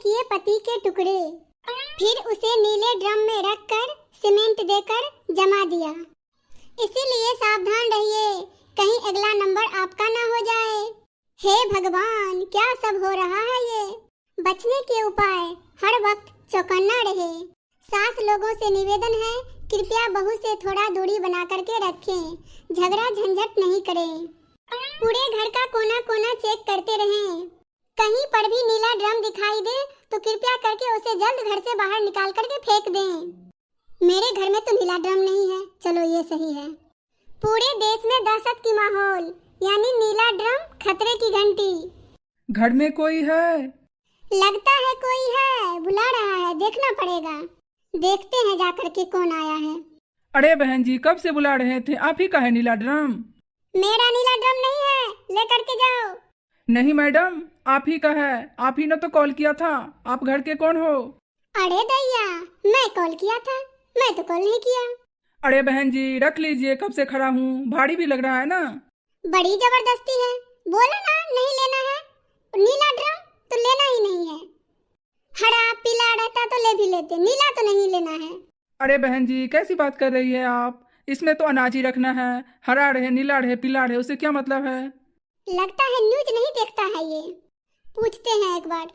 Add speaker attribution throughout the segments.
Speaker 1: किए पति के टुकड़े, फिर उसे नीले ड्रम में रखकर सीमेंट देकर जमा दिया। इसीलिए सावधान रहिए, कहीं अगला नंबर आपका ना हो जाए। हे भगवान, क्या सब हो रहा है ये? बचने के उपाय, हर वक्त चौकन्ना रहे। सास लोगों से निवेदन है, कृपया बहू से थोड़ा दूरी बना करके रखें, झगड़ा झंझट नहीं करें। पूरे घर का कोना कोना चेक करते रहें। कहीं पर भी नीला ड्रम दिखाई दे तो कृपया करके उसे जल्द घर से बाहर निकाल करके फेंक दें। मेरे घर में तो नीला ड्रम नहीं है, चलो ये सही है। पूरे देश में दहशत की माहौल, यानी नीला ड्रम खतरे की घंटी।
Speaker 2: घर में कोई है?
Speaker 1: लगता है कोई है, बुला रहा है, देखना पड़ेगा। देखते हैं जाकर के कौन आया है।
Speaker 2: अरे बहन जी, कब से बुला रहे थे? आप ही का है नीला ड्रम?
Speaker 1: मेरा नीला ड्रम नहीं है, लेकर के जाओ।
Speaker 2: नहीं मैडम, आप ही का है। आप ही ने तो कॉल किया था। आप घर के कौन हो?
Speaker 1: अरे दैया, मैं कॉल किया था? मैं तो कॉल नहीं किया।
Speaker 2: अरे बहन जी, रख लीजिए, कब से खड़ा हूँ, भारी भी लग रहा है ना।
Speaker 1: बड़ी जबरदस्ती है, बोलो ना नहीं लेना है। नीला ड्रम तो लेना ही नहीं है। हरा पीला रहता तो ले भी लेते, नीला तो नहीं लेना है।
Speaker 2: अरे बहन जी, कैसी बात कर रही है आप? इसमें तो अनाज ही रखना है, हरा रहे नीला रहे पीला रहे, उससे क्या मतलब है?
Speaker 1: लगता है न्यूज नहीं देखता है ये। पूछते हैं एक बार,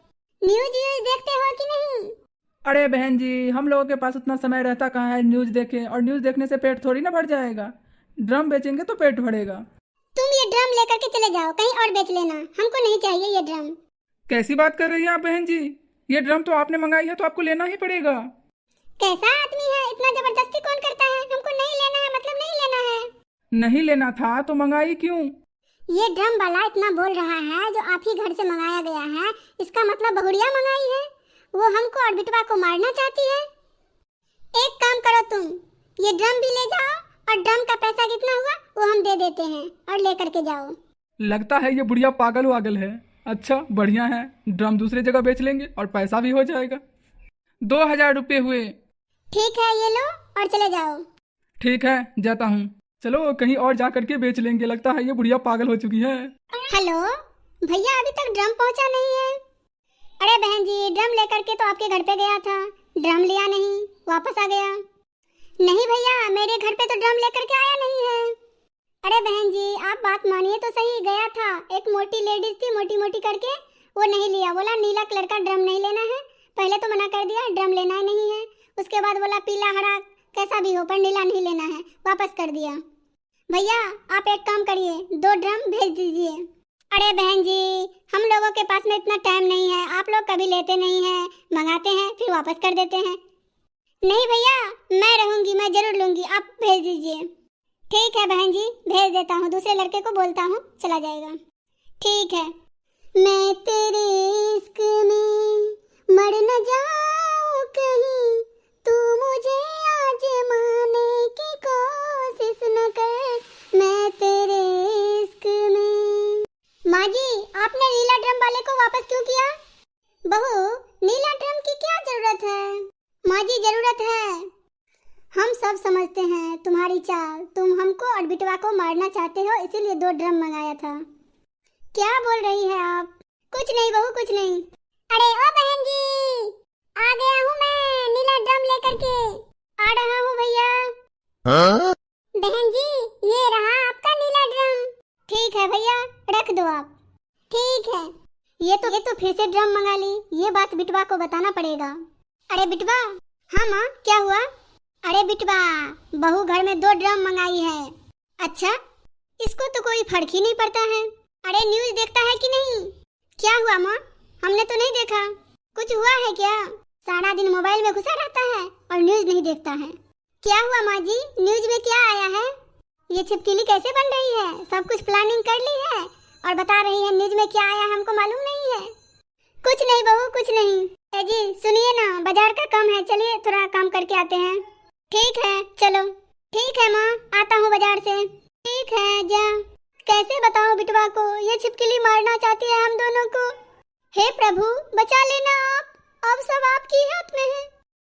Speaker 1: न्यूज देखते हो कि नहीं?
Speaker 2: अरे बहन जी, हम लोगों के पास उतना समय रहता कहाँ है न्यूज देखें? और न्यूज देखने से पेट थोड़ी ना भर जाएगा। ड्रम बेचेंगे तो पेट भरेगा।
Speaker 1: तुम ये ड्रम लेकर के चले जाओ, कहीं और बेच लेना, हमको नहीं चाहिए ये ड्रम।
Speaker 2: कैसी बात कर रही हैं आप बहन जी? ये ड्रम तो आपने मंगाई है तो आपको लेना ही पड़ेगा।
Speaker 1: कैसा आदमी है, इतना जबरदस्ती कौन करता है? हमको नहीं लेना है मतलब नहीं लेना है।
Speaker 2: नहीं लेना था तो मंगाई क्यों?
Speaker 1: ये ड्रम वाला इतना बोल रहा है जो आप ही घर से मंगाया गया है, इसका मतलब बहुड़िया मंगाई है। वो हमको और बिटवा को मारना चाहती है। एक काम करो तुम, ये ड्रम भी ले जाओ और ड्रम का पैसा कितना हुआ वो हम दे देते हैं और लेकर के जाओ।
Speaker 2: लगता है ये बुढ़िया पागल वागल है। अच्छा बढ़िया है, ड्रम दूसरे जगह बेच लेंगे और पैसा भी हो जाएगा। 2000 रुपये हुए।
Speaker 1: ठीक है, ये लो और चले जाओ।
Speaker 2: ठीक है, जाता हूँ। चलो कहीं और जा करके बेच लेंगे। लगता है ये बुढ़िया पागल हो चुकी है।
Speaker 1: हेलो भैया, अभी तक ड्रम पहुंचा नहीं है। अरे बहन जी, ड्रम लेकर के तो आपके घर पे गया था, ड्रम लिया नहीं, वापस आ गया। नहीं भैया, मेरे घर पे तो ड्रम लेकर के आया नहीं है। अरे बहन जी, आप बात मानिए तो सही, गया था, एक मोटी लेडीज थी, मोटी मोटी करके, वो नहीं लिया। बोला नीला कलर का ड्रम नहीं लेना है। पहले तो मना कर दिया, ड्रम लेना ही नहीं है। उसके बाद बोला पीला हरा कैसा भी हो पर नीला नहीं लेना है, वापस कर दिया। भैया आप एक काम करिए, 2 ड्रम भेज दीजिए। अरे बहन जी, हम लोगों के पास में इतना टाइम नहीं है, आप लोग कभी लेते नहीं हैं, मंगाते हैं फिर वापस कर देते हैं। नहीं भैया, मैं रहूंगी, मैं जरूर लूंगी, आप भेज दीजिए। ठीक है बहन जी, भेज देता हूँ, दूसरे लड़के को बोलता हूँ, चला जाएगा। ठीक है। मैं तेरे इश्क में मर न जाऊं कहीं, तू मुझे आजमाने की कोशिश न कर, मैं तेरे इश्क में। माँ जी, आपने नीला ड्रम वाले को वापस क्यों किया? बहू, नीला ड्रम की क्या जरूरत है? माँ जी जरूरत है। हम सब समझते हैं तुम्हारी चाल, तुम हमको और बिटवा को मारना चाहते हो, इसीलिए 2 ड्रम मंगाया था। क्या बोल रही है आप? कुछ नहीं बहू, कुछ नहीं। अरे ओ बहन जी, आ गया हूँ मैं नीला ड्रम लेकर के, आ रहा हूँ भैया। हाँ? बहन जी, ये रहा आपका नीला ड्रम। ठीक है भैया, रख दो आप। ठीक है। ये तो फिर से ड्रम मंगा ली, ये बात बिटवा को बताना पड़ेगा। अरे बिटवा। हाँ माँ, क्या हुआ? अरे बिटवा, बहू घर में 2 ड्रम मंगाई है। अच्छा, इसको तो कोई फर्क ही नहीं पड़ता है। अरे न्यूज देखता है कि नहीं? क्या हुआ माँ? हमने तो नहीं देखा। कुछ हुआ है क्या? सारा दिन मोबाइल में घुसा रहता है और न्यूज नहीं देखता है। क्या हुआ माँ जी, न्यूज में क्या आया है? ये छिपकली कैसे बन रही है? सब कुछ प्लानिंग कर ली है और बता रही है न्यूज में क्या आया, हमको मालूम नहीं है। कुछ नहीं बहू, कुछ नहीं। ए जी सुनिए ना, बाजार का काम है, चलिए थोड़ा काम करके आते हैं। ठीक है चलो। ठीक है माँ, आता हूँ बाजार से। ठीक है जा। कैसे बताओ बिटवा को, ये छिपकली मारना चाहती है हम दोनों को। हे प्रभु बचा लेना आप, अब सब आपकी हाथ में है।